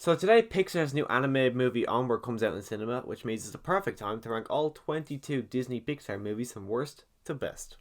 So today, Pixar's new animated movie Onward comes out in cinema, which means it's the perfect time to rank all 22 Disney Pixar movies from worst to best.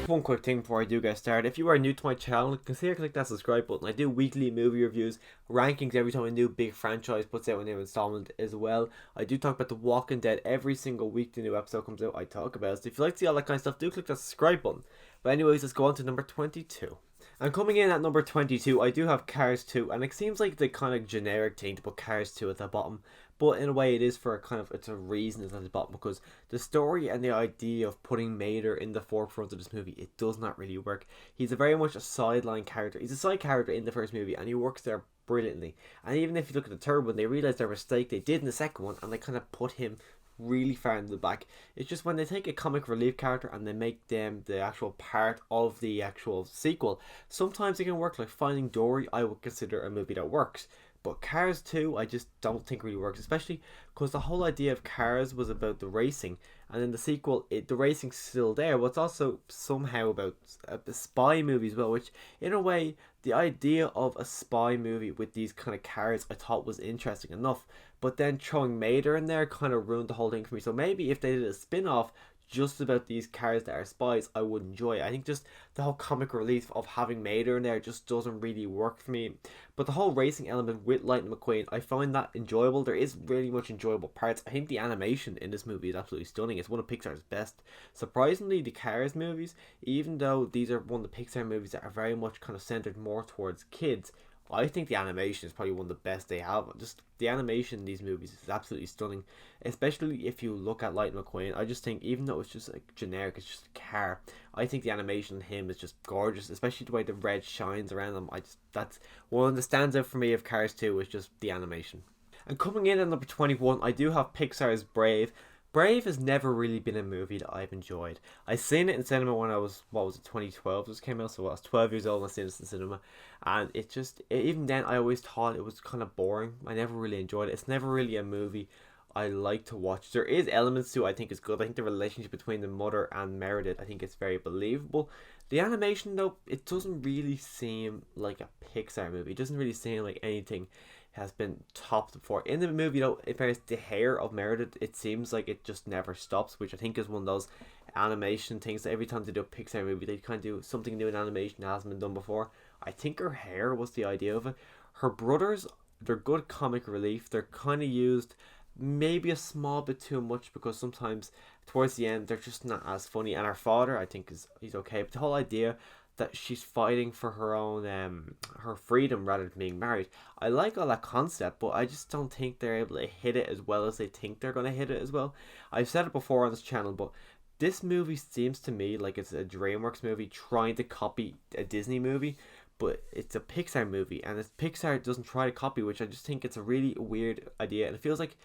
One quick thing before I do get started. If you are new to my channel, consider click that subscribe button. I do weekly movie reviews, rankings every time a new big franchise puts out a new installment as well. I do talk about The Walking Dead every single week the new episode comes out. I talk about it. So if you like to see all that kind of stuff, do click that subscribe button. But anyways, let's go on to number 22. And coming in at number 22, I do have Cars 2, and it seems like the kind of generic thing to put Cars 2 at the bottom, but in a way it is for a kind of, it's a reason it's at the bottom, because the story and the idea of putting Mater in the forefront of this movie, it does not really work. He's a very much a sideline character. He's a side character in the first movie, and he works there brilliantly. And even if you look at the third one, they realise their mistake they did in the second one, and they kind of put him really far in the back. It's just when they take a comic relief character and they make them the actual part of the actual sequel, sometimes it can work. Like Finding Dory, I would consider a movie that works, but Cars 2 I just don't think really works, especially because the whole idea of Cars was about the racing, and in the sequel the racing's still there, but it's also somehow about a spy movie as well, which in a way the idea of a spy movie with these kind of cars I thought was interesting enough, but then throwing Mater in there kind of ruined the whole thing for me. So maybe if they did a spin-off just about these cars that are spies, I would enjoy it. I think just the whole comic relief of having Mater in there just doesn't really work for me. But the whole racing element with Lightning McQueen, I find that enjoyable. There is really much enjoyable parts. I think the animation in this movie is absolutely stunning. It's one of Pixar's best. Surprisingly, the Cars movies, even though these are one of the Pixar movies that are very much kind of centered more towards kids, I think the animation is probably one of the best they have. Just the animation in these movies is absolutely stunning, especially if you look at Lightning McQueen. I just think, even though it's just like generic, it's just a car, I think the animation in him is just gorgeous, especially the way the red shines around them. That's one that stands out for me of Cars 2 is just the animation. And coming in at number 21, I do have Pixar's Brave. Brave has never really been a movie that I've enjoyed. I seen it in cinema when I was, 2012 this came out, so I was 12 years old and I seen this in cinema, and even then I always thought it was kind of boring. I never really enjoyed it. It's never really a movie I like to watch. There is elements to it I think is good. I think the relationship between the mother and Meredith, I think it's very believable. The animation though, it doesn't really seem like a Pixar movie. It doesn't really seem like anything has been topped before. In the movie though, if there's the hair of Meredith, it seems like it just never stops, which I think is one of those animation things that every time they do a Pixar movie, they kind of do something new in animation that hasn't been done before. I think her hair was the idea of it. Her brothers, they're good comic relief. They're kind of used maybe a small bit too much, because sometimes towards the end they're just not as funny. And her father, I think, he's okay, but the whole idea that she's fighting for her own her freedom rather than being married, I like all that concept, but I just don't think they're able to hit it as well as they think they're going to hit it as well. I've said it before on this channel, but this movie seems to me like it's a DreamWorks movie trying to copy a Disney movie, but it's a Pixar movie, and if Pixar doesn't try to copy, which I just think it's a really weird idea, and it feels like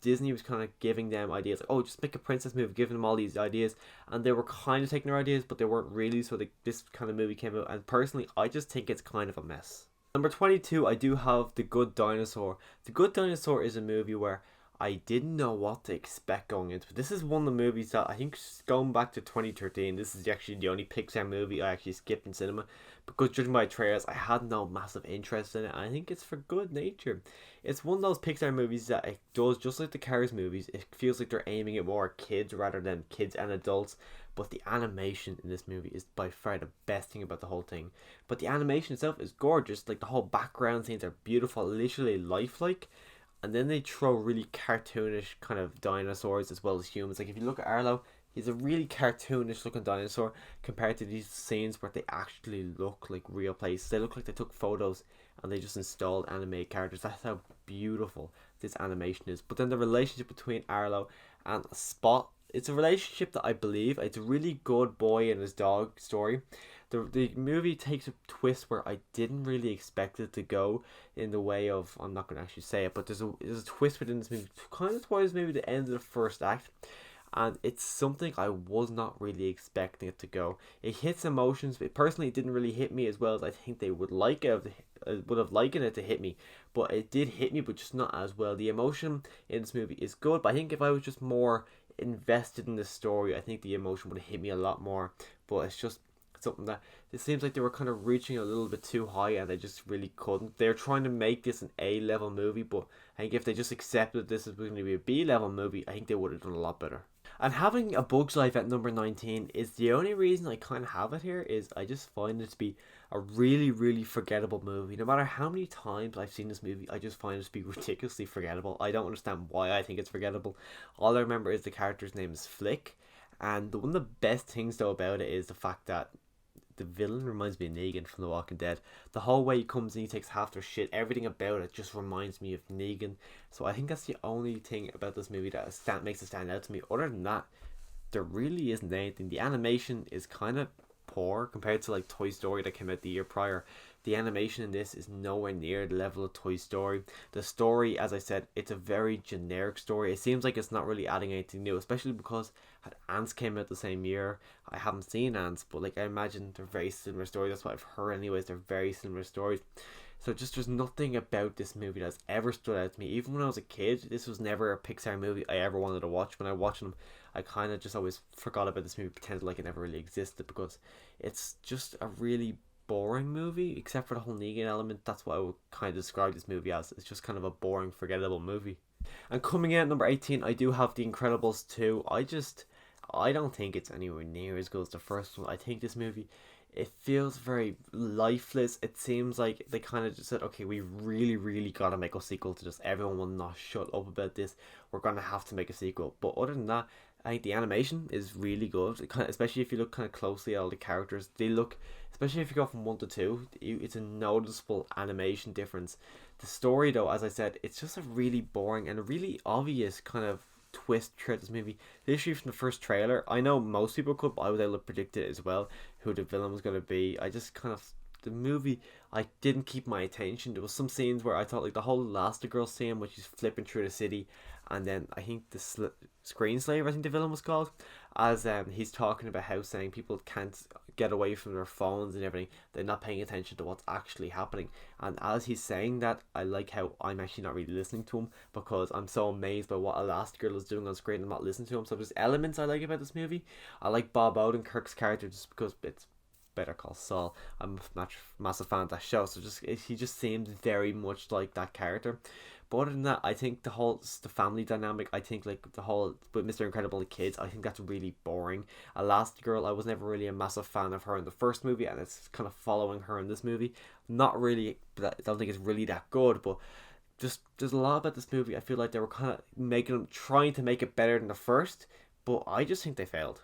Disney was kind of giving them ideas, like, oh, just make a princess movie, giving them all these ideas, and they were kind of taking their ideas, but they weren't really. So this kind of movie came out, and personally, I just think it's kind of a mess. Number 22, I do have The Good Dinosaur. The Good Dinosaur is a movie where I didn't know what to expect going into it. This is one of the movies that I think, going back to 2013, this is actually the only Pixar movie I actually skipped in cinema, because judging by trailers, I had no massive interest in it. I think it's for good nature. It's one of those Pixar movies that it does, just like the Cars movies, it feels like they're aiming at more kids rather than kids and adults. But the animation in this movie is by far the best thing about the whole thing. But the animation itself is gorgeous. Like, the whole background scenes are beautiful, literally lifelike. And then they throw really cartoonish kind of dinosaurs as well as humans. Like, if you look at Arlo, he's a really cartoonish looking dinosaur compared to these scenes where they actually look like real places. They look like they took photos and they just installed animated characters. That's how beautiful this animation is. But then the relationship between Arlo and Spot, it's a relationship that I believe, it's a really good boy and his dog story. The movie takes a twist where I didn't really expect it to go, in the way of, I'm not going to actually say it, but there's a twist within this movie kind of towards maybe the end of the first act, and it's something I was not really expecting it to go. It hits emotions, but personally it didn't really hit me as well as I think they would would have liked it to hit me, but it did hit me, but just not as well. The emotion in this movie is good, but I think if I was just more invested in the story, I think the emotion would have hit me a lot more. but it's just something that it seems like they were kind of reaching a little bit too high and they just really couldn't. They're trying to make this an A level movie, but I think if they just accepted this as going to be a B level movie, I think they would have done a lot better. And having A Bug's Life at number 19 is the only reason I kind of have it here. Is I just find it to be a really, really forgettable movie. No matter how many times I've seen this movie, I just find it to be ridiculously forgettable. I don't understand why I think it's forgettable. All I remember is the character's name is Flick. And one of the best things though about it is the fact that the villain reminds me of Negan from The Walking Dead. The whole way he comes in, he takes half their shit. Everything about it just reminds me of Negan. So I think that's the only thing about this movie that makes it stand out to me. Other than that, there really isn't anything. The animation is kind of poor compared to like Toy Story that came out the year prior. The animation in this is nowhere near the level of Toy Story. The story, as I said, it's a very generic story. It seems like it's not really adding anything new, especially because Ants came out the same year. I haven't seen Ants, but like I imagine they're very similar stories. That's what I've heard anyways. They're very similar stories. So just there's nothing about this movie that's ever stood out to me. Even when I was a kid, this was never a Pixar movie I ever wanted to watch. When I watched them, I kind of just always forgot about this movie, pretended like it never really existed, because it's just a really boring movie, except for the whole Negan element. That's what I would kind of describe this movie as. It's just kind of a boring, forgettable movie. And coming in at number 18, I do have The Incredibles 2. I don't think it's anywhere near as good as the first one. I think this movie, it feels very lifeless. It seems like they kind of just said, okay, we really, really got to make a sequel to this. Everyone will not shut up about this. We're going to have to make a sequel. But other than that, I think the animation is really good. Especially if you look kind of closely at all the characters. They look, especially if you go from 1 to 2, it's a noticeable animation difference. The story, though, as I said, it's just a really boring and a really obvious kind of twist throughout this movie. Literally from the first trailer, I know most people could, but I was able to predict it as well, who the villain was going to be. I just kind of, the movie, I didn't keep my attention. There was some scenes where I thought, like the whole Elastigirl scene, which is flipping through the city, and then I think the Screenslave, I think the villain was called, as he's talking about how saying people can't get away from their phones and everything, they're not paying attention to what's actually happening. And as he's saying that, I like how I'm actually not really listening to him, because I'm so amazed by what Elastigirl is doing on screen. I'm not listening to him. So there's elements I like about this movie. I like Bob Odenkirk's character just because it's Better Call Saul. I'm a massive fan of that show, so he just seems very much like that character. But other than that, I think the family dynamic, I think like the whole with Mr. Incredible and the kids, I think that's really boring. Elastigirl, I was never really a massive fan of her in the first movie, and it's kind of following her in this movie. Not really, I don't think it's really that good, but just there's a lot about this movie. I feel like they were kind of trying to make it better than the first, but I just think they failed.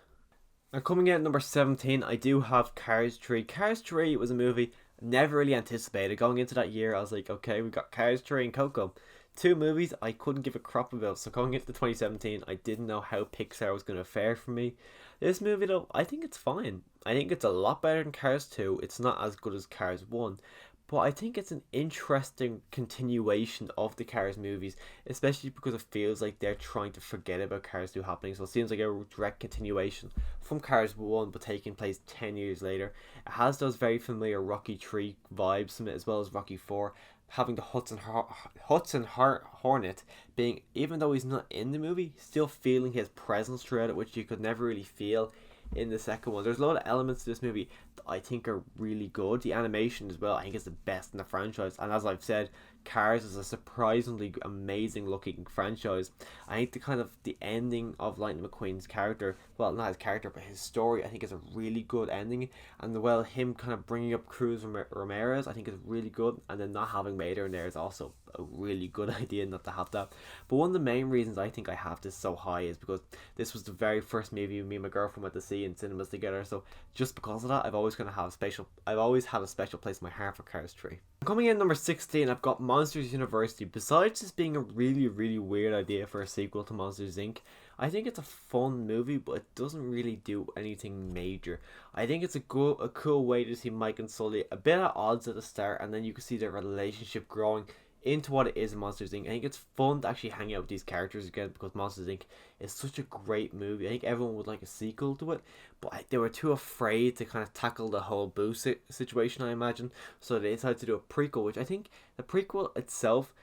Now coming in at number 17, I do have Cars 3. Cars 3 was a movie never really anticipated. Going into that year, I was like, okay, we got Cars 3 and Coco. 2 movies I couldn't give a crap about. So going into 2017, I didn't know how Pixar was going to fare for me. This movie though, I think it's fine. I think it's a lot better than Cars 2. It's not as good as Cars 1. But I think it's an interesting continuation of the Cars movies, especially because it feels like they're trying to forget about Cars 2 happening. So it seems like a direct continuation from Cars 1, but taking place 10 years later. It has those very familiar Rocky 3 vibes from it, as well as Rocky 4. Having the Hudson Hornet being, even though he's not in the movie, still feeling his presence throughout it, which you could never really feel in the second one. There's a lot of elements to this movie that I think are really good. The animation as well, I think is the best in the franchise. And as I've said, Cars is a surprisingly amazing looking franchise. I think the ending of Lightning McQueen's character, well, not his character but his story, I think is a really good ending. And him kind of bringing up Cruz Ramirez, I think is really good. And then not having Mater in there is also a really good idea not to have that. But one of the main reasons I think I have this so high is because this was the very first movie me and my girlfriend went to see in cinemas together. So just because of that, I've always had a special place in my heart for Cars 3. Coming in number 16, I've got Monsters University. Besides this being a really, really weird idea for a sequel to Monsters Inc., I think it's a fun movie, but it doesn't really do anything major. I think it's a cool way to see Mike and Sully a bit at odds at the start, and then you can see their relationship growing into what it is in Monsters Inc. I think it's fun to actually hang out with these characters again, because Monsters Inc. is such a great movie. I think everyone would like a sequel to it, but they were too afraid to kind of tackle the whole Boo situation, I imagine. So they decided to do a prequel, which I think the prequel itself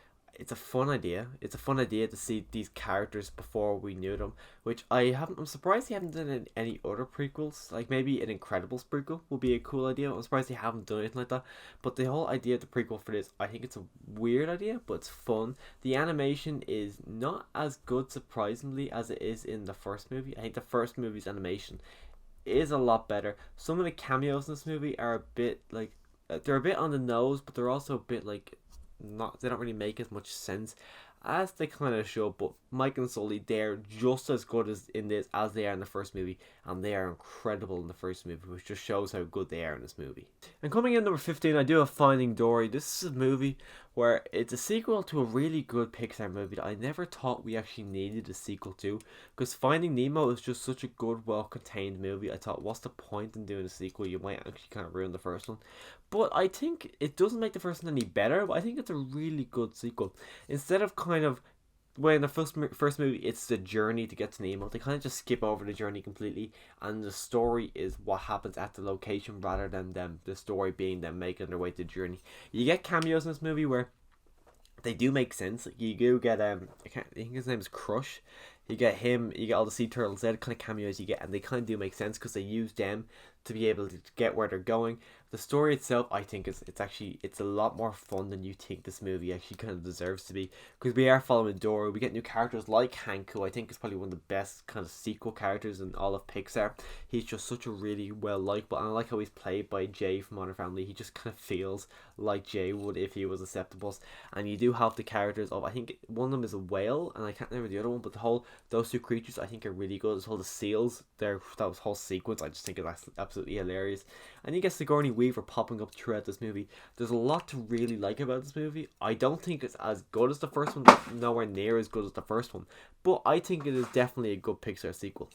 it's a fun idea. It's a fun idea to see these characters before we knew them, which I'm surprised they haven't done any other prequels. Like maybe an Incredibles prequel would be a cool idea. I'm surprised they haven't done anything like that. But the whole idea of the prequel for this, I think it's a weird idea, but it's fun. The animation is not as good, surprisingly, as it is in the first movie. I think the first movie's animation is a lot better. Some of the cameos in this movie are a bit like they're a bit on the nose, but they're also a bit like not, they don't really make as much sense as they kind of show. But Mike and Sully, they're just as good as in this as they are in the first movie, and they are incredible in the first movie, which just shows how good they are in this movie. And coming in number 15, I do have Finding Dory. This is a movie where it's a sequel to a really good Pixar movie that I never thought we actually needed a sequel to, because Finding Nemo is just such a good, well-contained movie. I thought, what's the point in doing a sequel? You might actually kind of ruin the first one. But I think it doesn't make the first one any better, but I think it's a really good sequel. Instead of kind of, when in the first movie it's the journey to get to Nemo, they kind of just skip over the journey completely, and the story is what happens at the location rather than the story being them making their way to the journey. You get cameos in this movie where they do make sense. Like you do get I think his name is Crush. You get him, you get all the sea turtles, they're the kind of cameos you get, and they kind of do make sense because they use them to be able to get where they're going. The story itself, I think, it's a lot more fun than you think this movie actually kind of deserves to be, because we are following Dory. We get new characters like Hank, who I think is probably one of the best kind of sequel characters in all of Pixar. He's just such a really well likable, and I like how he's played by Jay from Modern Family. He just kind of feels like Jay would if he was a Septibus. And you do have the characters of, I think one of them is a whale, and I can't remember the other one, but those two creatures I think are really good. As well, the seals, that whole sequence, I just think is absolutely hilarious. And you get Sigourney Weaver popping up throughout this movie. There's a lot to really like about this movie. I don't think it's as good as the first one, nowhere near as good as the first one, but I think it is definitely a good Pixar sequel.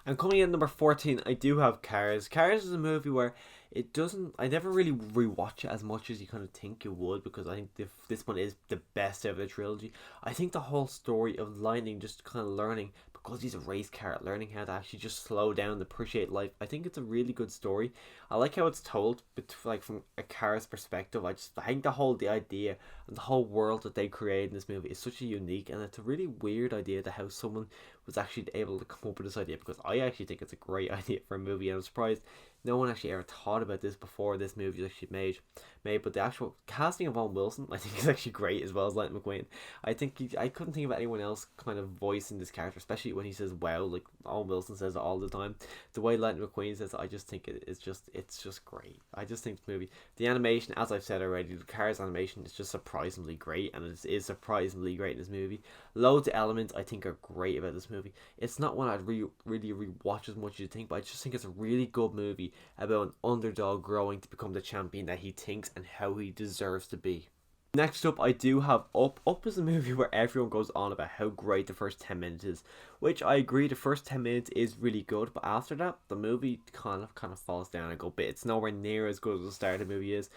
And coming in number 14, I do have Cars. Cars is a movie where I never really rewatch it as much as you kind of think you would, because I think this one is the best out of the trilogy. I think the whole story of Lightning just kind of learning, because he's a race car, learning how to actually just slow down and appreciate life. I think it's a really good story. I like how it's told, but like from a car's perspective. I think the idea and the whole world that they created in this movie is such a unique, and it's a really weird idea to how someone was actually able to come up with this idea, because I actually think it's a great idea for a movie, and I'm surprised no one actually ever thought about this before this movie was actually made. But the actual casting of Owen Wilson, I think, is actually great, as well as Lightning McQueen. I think I couldn't think of anyone else kind of voicing this character, especially when he says "wow," like Owen Wilson says it all the time. The way Lightning McQueen says it, I just think it's just great. I just think the movie, the animation, as I've said already, the Cars animation is just surprisingly great, and it is surprisingly great in this movie. Loads of elements I think are great about this movie. It's not one I'd really rewatch as much as you think, but I just think it's a really good movie about an underdog growing to become the champion that he thinks and how he deserves to be. Next up, I do have Up. Up is a movie where everyone goes on about how great the first 10 minutes is, which I agree, the first 10 minutes is really good, but after that, the movie kind of falls down a good bit. It's nowhere near as good as the start of the movie is,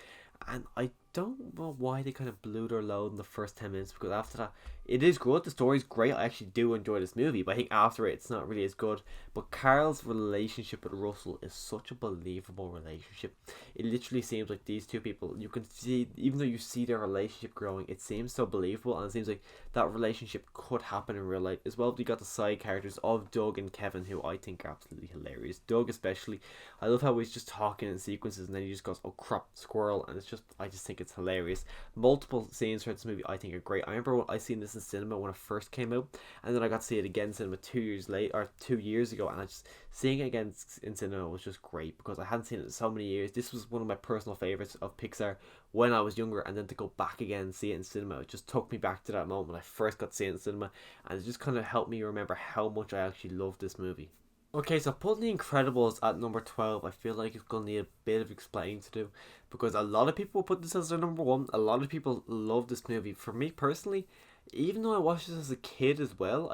and I don't know why they kind of blew their load in the first 10 minutes, because after that, it is good, the story's great, I actually do enjoy this movie, but I think after it, it's not really as good. But Carl's relationship with Russell is such a believable relationship. It literally seems like these two people, you can see, even though you see their relationship growing, it seems so believable, and it seems like that relationship could happen in real life. As well, we got the side characters of Doug and Kevin, who I think are absolutely hilarious. Doug especially, I love how he's just talking in sequences, and then he just goes, "oh crap, squirrel," and I just think it's hilarious. Multiple scenes throughout this movie I think are great. I remember I seen this in cinema when it first came out, and then I got to see it again in cinema 2 years later, or 2 years ago, and seeing it again in cinema was just great, because I hadn't seen it in so many years. This was one of my personal favorites of Pixar when I was younger, and then to go back again and see it in cinema, it just took me back to that moment when I first got to see it in cinema, and it just kind of helped me remember how much I actually loved this movie. Okay, so putting The Incredibles at number 12, I feel like it's going to need a bit of explaining to do, because a lot of people put this as their number one. A lot of people love this movie. For me personally, even though I watched this as a kid as well,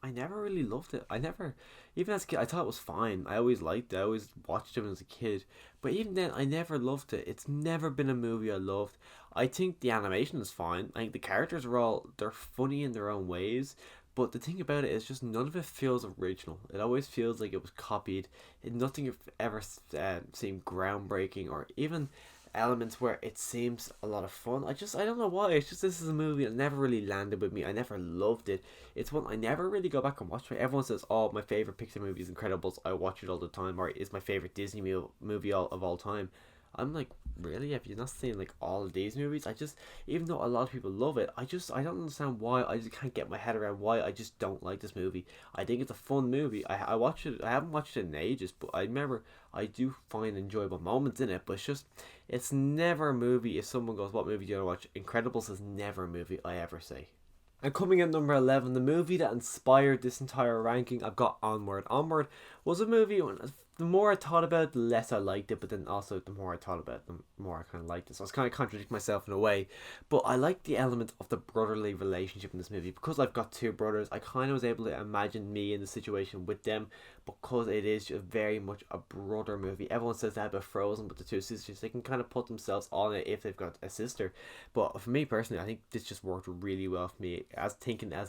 I never really loved it. Even as a kid, I thought it was fine. I always liked it. I always watched it as a kid. But even then, I never loved it. It's never been a movie I loved. I think the animation is fine. I think the characters they're funny in their own ways. But the thing about it is just none of it feels original. It always feels like it was copied. Nothing ever seemed groundbreaking, or even elements where it seems a lot of fun. I don't know why. It's just this is a movie that never really landed with me. I never loved it. It's one I never really go back and watch. Everyone says, "Oh, my favorite Pixar movie is Incredibles. I watch it all the time," or "Is my favorite Disney movie of all time." I'm like, really? Have you not seen like all of these movies? Even though a lot of people love it, I don't understand why. I just can't get my head around why I just don't like this movie. I think it's a fun movie. I watch it. I haven't watched it in ages, but I remember I do find enjoyable moments in it. But it's never a movie. If someone goes, "What movie do you want to watch?" Incredibles is never a movie I ever say. And coming in number 11, the movie that inspired this entire ranking, I've got Onward. Onward was a movie when the more I thought about it, the less I liked it, but then also the more I thought about it, the more I kind of liked it. So I was kind of contradicting myself in a way. But I like the element of the brotherly relationship in this movie. Because I've got two brothers, I kind of was able to imagine me in the situation with them, because it is just very much a brother movie. Everyone says that about Frozen, but the two sisters, they can kind of put themselves on it if they've got a sister. But for me personally, I think this just worked really well for me. As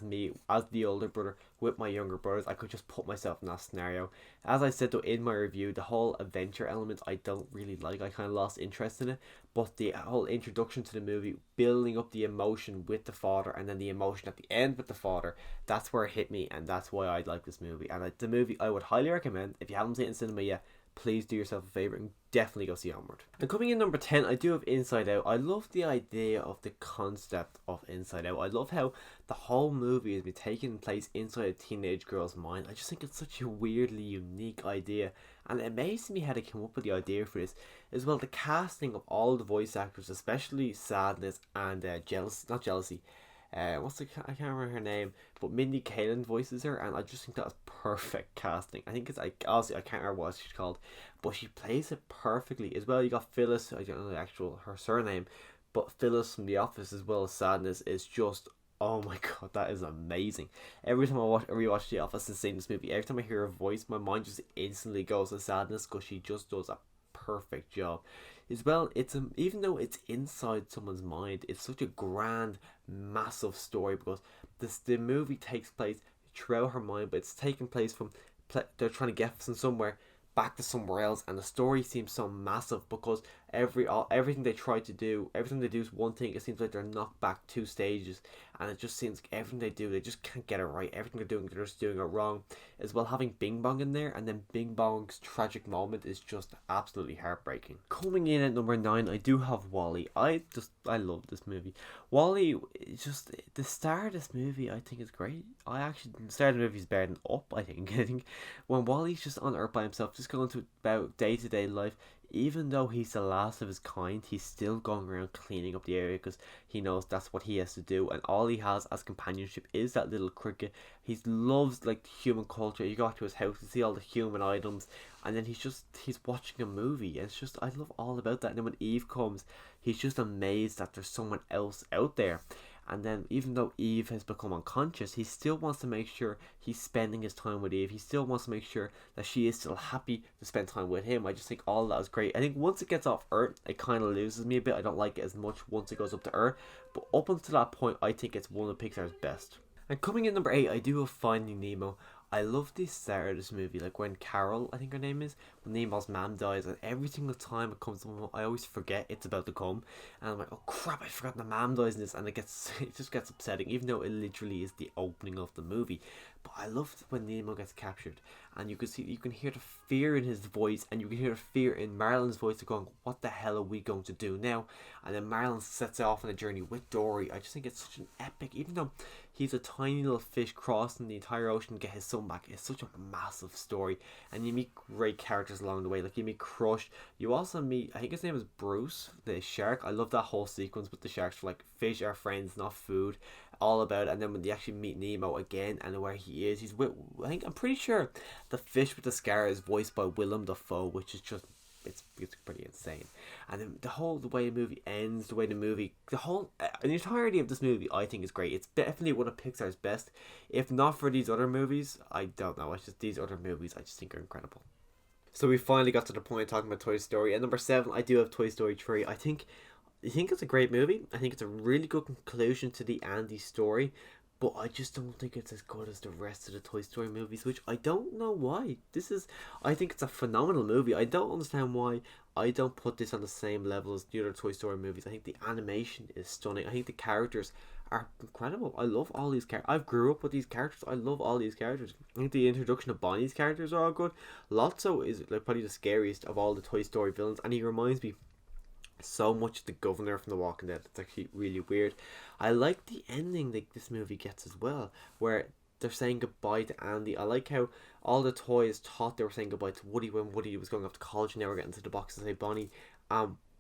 me, as the older brother with my younger brothers, I could just put myself in that scenario. As I said though in my review, the whole adventure element I don't really like. I kind of lost interest in it. But the whole introduction to the movie, building up the emotion with the father, and then the emotion at the end with the father, that's where it hit me, and that's why I like this movie. And the movie I would highly recommend. If you haven't seen it in cinema yet, please do yourself a favour and definitely go see Onward. And coming in number 10, I do have Inside Out. I love the idea of the concept of Inside Out. I love how the whole movie has been taking place inside a teenage girl's mind. I just think it's such a weirdly unique idea, and it amazes me how they came up with the idea for this. As well, the casting of all the voice actors, especially Sadness and Jealousy. I can't remember her name, but Mindy Kaling voices her, and I just think that's perfect casting. I think it's like, honestly, I can't remember what she's called, but she plays it perfectly. As well, you got Phyllis, I don't know her surname, but Phyllis from The Office, as well as Sadness, is just, oh my god, that is amazing. Every time I rewatch The Office and see this movie, every time I hear her voice, my mind just instantly goes to Sadness, because she just does a perfect job. As well, even though it's inside someone's mind, it's such a grand, massive story, because the movie takes place throughout her mind, but it's taking place from they're trying to get from somewhere back to somewhere else, and the story seems so massive, because everything they try to do, everything they do is one thing. It seems like they're knocked back 2 stages, and it just seems like everything they do, they just can't get it right. Everything they're doing, they're just doing it wrong. As well, having Bing Bong in there, and then Bing Bong's tragic moment is just absolutely heartbreaking. Coming in at number 9, I do have WALL-E. I love this movie. WALL-E, just the start of this movie, I think is great. The start of the movie is better than Up. I think when WALL-E's just on Earth by himself, just going to about day-to-day life. Even though he's the last of his kind, he's still going around cleaning up the area, because he knows that's what he has to do, and all he has as companionship is that little cricket. He loves like human culture. You go to his house to see all the human items, and then he's watching a movie, and it's just, I love all about that. And then when Eve comes, he's just amazed that there's someone else out there. And then, even though Eve has become unconscious, he still wants to make sure he's spending his time with Eve. He still wants to make sure that she is still happy to spend time with him. I just think all that is great. I think once it gets off Earth, it kind of loses me a bit. I don't like it as much once it goes up to Earth. But up until that point, I think it's one of Pixar's best. And coming in number 8, I do have Finding Nemo. I love the start of this movie, like when Carol, I think her name is, when Nemo's mom dies, and every single time it comes to, I always forget it's about to come, and I'm like, oh crap, I forgot the mom dies in this, and it just gets upsetting, even though it literally is the opening of the movie. But I loved when Nemo gets captured, and you can hear the fear in his voice, and you can hear the fear in Marilyn's voice, going, what the hell are we going to do now? And then Marilyn sets off on a journey with Dory. I just think it's such an epic, even though he's a tiny little fish crossing the entire ocean to get his son back, it's such a massive story, and you meet great characters along the way. Like, you meet Crush, you also meet, I think his name is Bruce, the shark. I love that whole sequence with the sharks, like, fish are friends, not food, all about it. And then when they actually meet Nemo again, and where he is, I'm pretty sure the fish with the scar is voiced by Willem Dafoe, which is just, it's pretty insane. And then the way the movie ends, the entirety of this movie, I think is great. It's definitely one of Pixar's best. If not for these other movies, I don't know. It's just these other movies I just think are incredible. So we finally got to the point of talking about Toy Story. At number 7, I do have Toy Story 3. I think it's a great movie. I think it's a really good conclusion to the Andy story. but I just don't think it's as good as the rest of the Toy Story movies, which I don't know why. I think it's a phenomenal movie. I don't understand why I don't put this on the same level as the other Toy Story movies. I think the animation is stunning. I think the characters are incredible. I love all these characters. I've grew up with these characters. I love all these characters. I think the introduction of Bonnie's characters are all good. Lotso is like probably the scariest of all the Toy Story villains, and he reminds me so much the governor from The Walking Dead. It's actually really weird. I like the ending that this movie gets as well, where they're saying goodbye to Andy. I like how all the toys thought they were saying goodbye to Woody when Woody was going off to college, and now we're getting to the box and say Bonnie.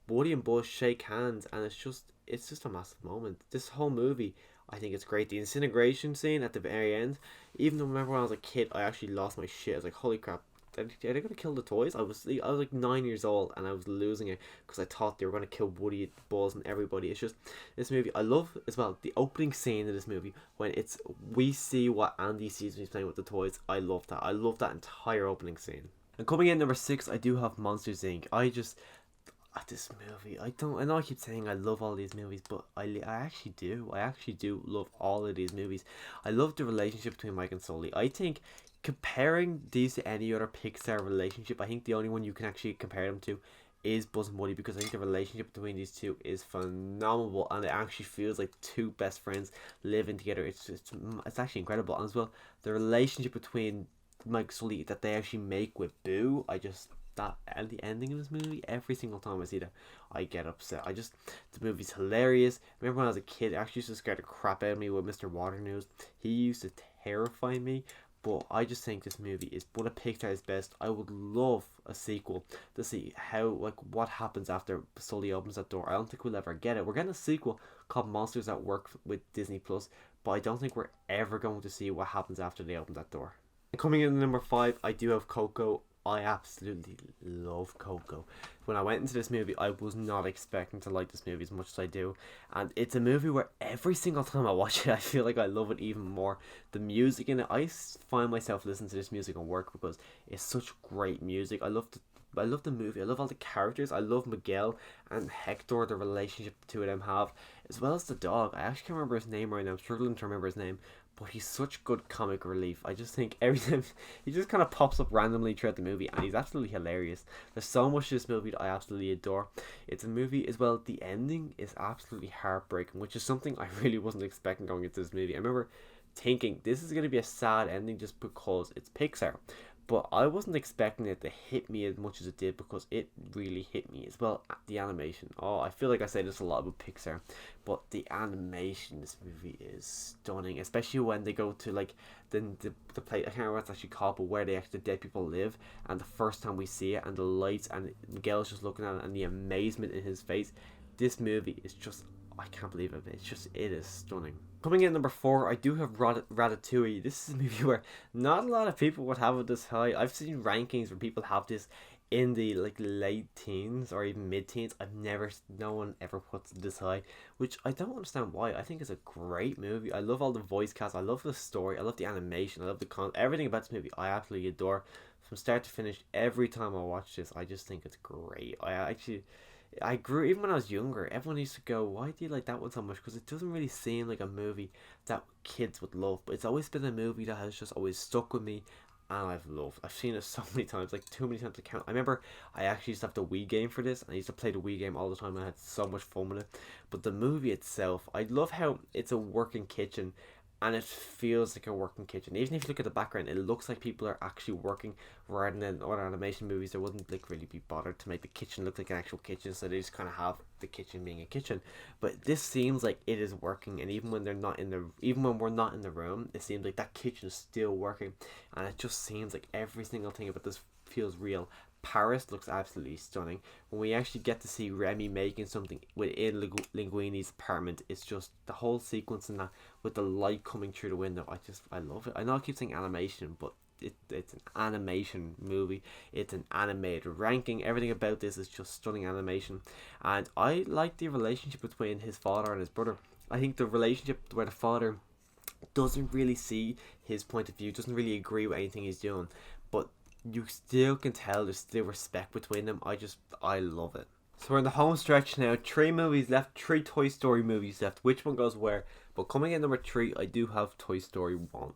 Woody and Buzz shake hands, and it's just a massive moment. This whole movie, I think it's great. The incineration scene at the very end, even though I remember when I was a kid, I actually lost my shit. I was like, holy crap, are they gonna kill the toys? I was like 9 years old, and I was losing it because I thought they were gonna kill Woody, Buzz, and everybody. It's just this movie. I love as well the opening scene of this movie when we see what Andy sees when he's playing with the toys. I love that. I love that entire opening scene. And coming in number 6, I do have Monsters Inc. This movie, I know I keep saying I love all these movies, but I actually do. I actually do love all of these movies. I love the relationship between Mike and Sully. I think comparing these to any other Pixar relationship, I think the only one you can actually compare them to is Buzz and Woody, because I think the relationship between these two is phenomenal, and it actually feels like two best friends living together. It's actually incredible. And as well, the relationship between Mike and Sully that they actually make with Boo, that and the ending of this movie, every single time I see that, I get upset. The movie's hilarious. I remember when I was a kid, it actually used to scare the crap out of me with Mr. Waternoose. He used to terrify me. But I just think this movie is one of Pixar's best. I would love a sequel to see what happens after Sully opens that door. I don't think we'll ever get it. We're getting a sequel called Monsters at Work with Disney Plus, but I don't think we're ever going to see what happens after they open that door. Coming in at number 5, I do have Coco. I absolutely love Coco. When I went into this movie, I was not expecting to like this movie as much as I do. And it's a movie where every single time I watch it, I feel like I love it even more. The music in it, I find myself listening to this music at work because it's such great music. I love the movie. I love all the characters. I love Miguel and Hector, the relationship the two of them have, as well as the dog. I actually can't remember his name right now. I'm struggling to remember his name. But he's such good comic relief. I just think every time he just kind of pops up randomly throughout the movie, and he's absolutely hilarious. There's so much to this movie that I absolutely adore. It's a movie as well. The ending is absolutely heartbreaking, which is something I really wasn't expecting going into this movie. I remember thinking this is going to be a sad ending just because it's Pixar. But I wasn't expecting it to hit me as much as it did, because it really hit me as well. The animation. Oh, I feel like I say this a lot about Pixar, but the animation in this movie is stunning. Especially when they go to like the place, I can't remember what it's actually called, but where the dead people live, and the first time we see it, and the lights, and Miguel's just looking at it, and the amazement in his face. This movie is just, I can't believe it. It is stunning. Coming in number 4, I do have Ratatouille. This is a movie where not a lot of people would have it this high. I've seen rankings where people have this in the late teens or even mid teens. No one ever puts it this high, which I don't understand why. I think it's a great movie. I love all the voice cast. I love the story. I love the animation. I love everything about this movie. I absolutely adore from start to finish. Every time I watch this, I just think it's great. I grew, even when I was younger, everyone used to go, why do you like that one so much? Because it doesn't really seem like a movie that kids would love. But it's always been a movie that has just always stuck with me, and I've seen it so many times, like too many times to count. I remember I actually used to have the Wii game for this, and I used to play the Wii game all the time, and I had so much fun with it. But the movie itself, I love how it's a working kitchen, and it feels like a working kitchen. Even if you look at the background, it looks like people are actually working, rather than other animation movies that wouldn't really be bothered to make the kitchen look like an actual kitchen, so they just kind of have the kitchen being a kitchen. But this seems like it is working, and even when we're not in the room, it seems like that kitchen is still working, and it just seems like every single thing about this feels real. Paris looks absolutely stunning. When we actually get to see Remy making something within Linguini's apartment, it's just the whole sequence in that with the light coming through the window. I love it. I know I keep saying animation, but it's an animation movie. It's an animated ranking. Everything about this is just stunning animation, and I like the relationship between his father and his brother. I think the relationship where the father doesn't really see his point of view, doesn't really agree with anything he's doing, but you still can tell there's still respect between them. I love it. So we're in the home stretch now. 3 movies left, 3 Toy Story movies left. Which one goes where? But coming in number 3, I do have Toy Story 1.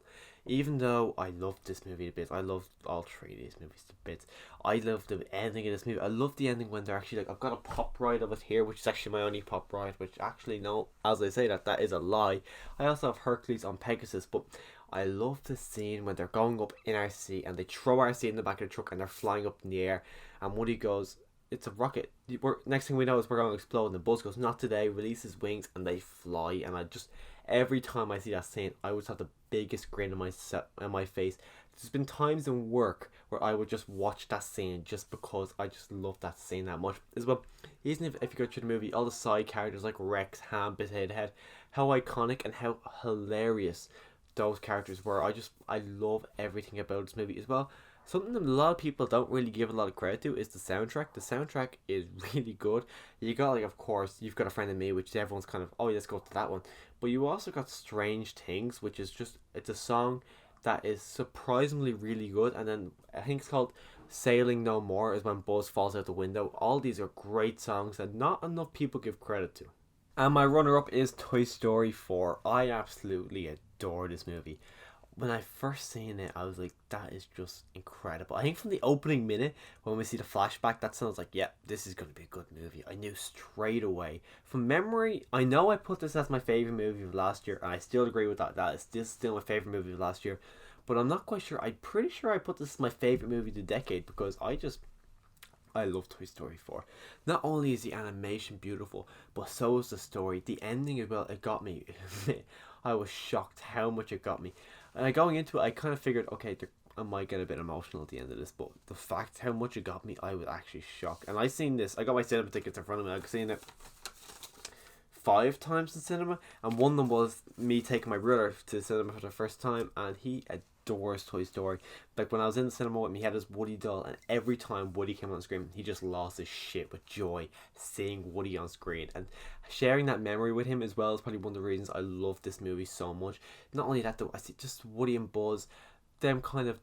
Even though I love this movie a bit, I love all 3 of these movies a bit. I love the ending of this movie. I love the ending when they're actually like, I've got a pop ride of it here, which is actually my only pop ride, which actually, no, as I say that, that is a lie. I also have Hercules on Pegasus, but I love the scene when they're going up in RC and they throw RC in the back of the truck and they're flying up in the air, and Woody goes, it's a rocket. Next thing we know is we're going to explode. And the Buzz goes, not today. Releases wings and they fly. And I just, every time I see that scene, I always have the biggest grin on my face. There's been times in work where I would just watch that scene just because I just love that scene that much as well. Even if you go through the movie, all the side characters like Rex, Ham, Potato Head, how iconic and how hilarious those characters were. I love everything about this movie as well. Something that a lot of people don't really give a lot of credit to is the soundtrack. The soundtrack is really good. You got, like, of course, You've Got a Friend in Me, which everyone's kind of, oh, let's go to that one. But you also got Strange Things, which is just, it's a song that is surprisingly really good. And then I think it's called Sailing No More is when Buzz falls out the window. All these are great songs that not enough people give credit to. And my runner-up is Toy Story 4. I absolutely adore this movie. When I first seen it, I was like, that is just incredible. I think from the opening minute, when we see the flashback, that sounds like, yeah, this is going to be a good movie. I knew straight away. From memory, I know I put this as my favourite movie of last year, and I still agree with that. That is still my favourite movie of last year. But I'm not quite sure. I'm pretty sure I put this as my favourite movie of the decade, because I love Toy Story 4. Not only is the animation beautiful, but so is the story. The ending as well, it got me. I was shocked how much it got me. And going into it, I kind of figured, okay, I might get a bit emotional at the end of this, but the fact how much it got me, I was actually shocked. And I seen this, I got my cinema tickets in front of me, I've seen it 5 times in cinema, and one of them was me taking my brother to the cinema for the first time, and he adores Toy Story. Like, when I was in the cinema with him, he had his Woody doll, and every time Woody came on screen, he just lost his shit with joy seeing Woody on screen. And sharing that memory with him as well is probably one of the reasons I love this movie so much. Not only that though, I see just Woody and Buzz, them kind of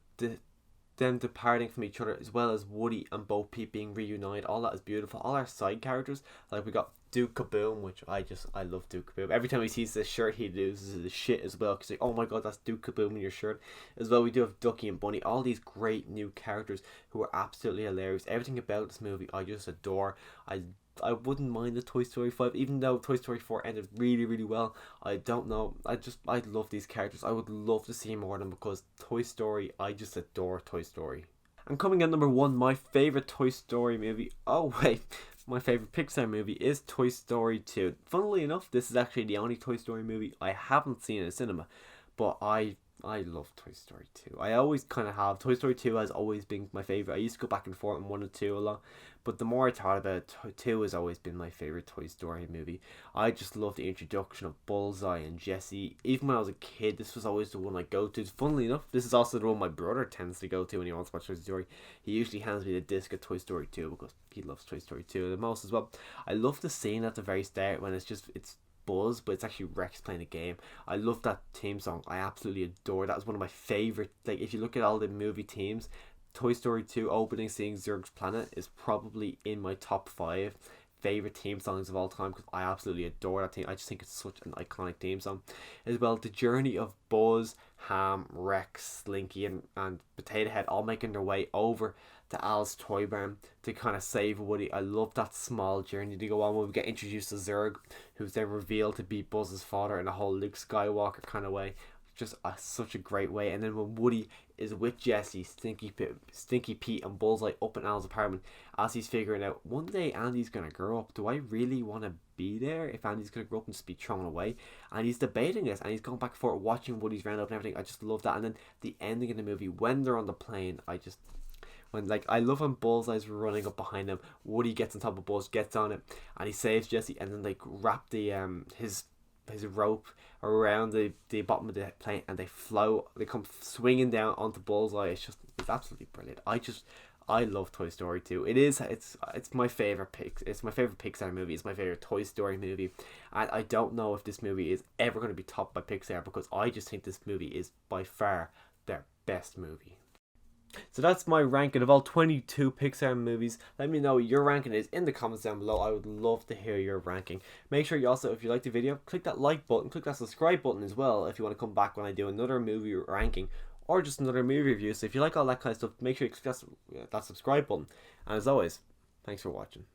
them departing from each other, as well as Woody and Bo Peep being reunited. All that is beautiful. All our side characters, like we got Duke Kaboom, which I love Duke Kaboom. Every time he sees this shirt, he loses his shit as well, because like, oh my god, that's Duke Kaboom in your shirt as well. We do have Ducky and Bunny, all these great new characters who are absolutely hilarious. Everything about this movie I just adore. I wouldn't mind the Toy Story 5, even though Toy Story 4 ended really, really well. I don't know. I love these characters. I would love to see more of them, because Toy Story, I just adore Toy Story. And coming at number 1, my favourite Toy Story movie. Oh, wait. My favourite Pixar movie is Toy Story 2. Funnily enough, this is actually the only Toy Story movie I haven't seen in a cinema. But I love Toy Story 2. I always kind of have. Toy Story 2 has always been my favourite. I used to go back and forth on 1 and 2 a lot. But the more I thought about it, 2 has always been my favourite Toy Story movie. I just love the introduction of Bullseye and Jessie. Even when I was a kid, this was always the one I go to. Funnily enough, this is also the one my brother tends to go to when he wants to watch Toy Story. He usually hands me the disc of Toy Story 2 because he loves Toy Story 2 the most as well. I love the scene at the very start when it's Buzz, but it's actually Rex playing a game. I love that theme song. I absolutely adore that. It's one of my favorite. Like, if you look at all the movie themes, Toy Story 2 opening seeing Zurg's Planet is probably in my top 5 favorite theme songs of all time, because I absolutely adore that theme. I just think it's such an iconic theme song as well. The journey of Buzz, Ham, Rex, Slinky and Potato Head all making their way over to Al's toy barn to kind of save Woody. I love that small journey to go on when we get introduced to Zurg, who's then revealed to be Buzz's father in a whole Luke Skywalker kind of way. Just such a great way. And then when Woody is with Jessie, Stinky Pete and Bullseye up in Al's apartment, as he's figuring out, one day Andy's going to grow up. Do I really want to be there if Andy's going to grow up and just be thrown away? And he's debating this, and he's going back and forth watching Woody's round up and everything. I just love that. And then the ending of the movie, when they're on the plane, I love when Bullseye's running up behind him, Woody gets on top of Buzz, gets on it, and he saves Jessie, and then they wrap the his rope around the bottom of the plane, and they come swinging down onto Bullseye. It's absolutely brilliant. I love Toy Story 2. It's my favorite it's my favorite Pixar movie. It's my favorite Toy Story movie, and I don't know if this movie is ever going to be topped by Pixar, because I just think this movie is by far their best movie. So that's my ranking of all 22 Pixar movies. Let me know what your ranking is in the comments down below. I would love to hear your ranking. Make sure you also, if you like the video, click that like button, click that subscribe button as well if you want to come back when I do another movie ranking or just another movie review. So if you like all that kind of stuff, make sure you click that subscribe button. And as always, thanks for watching.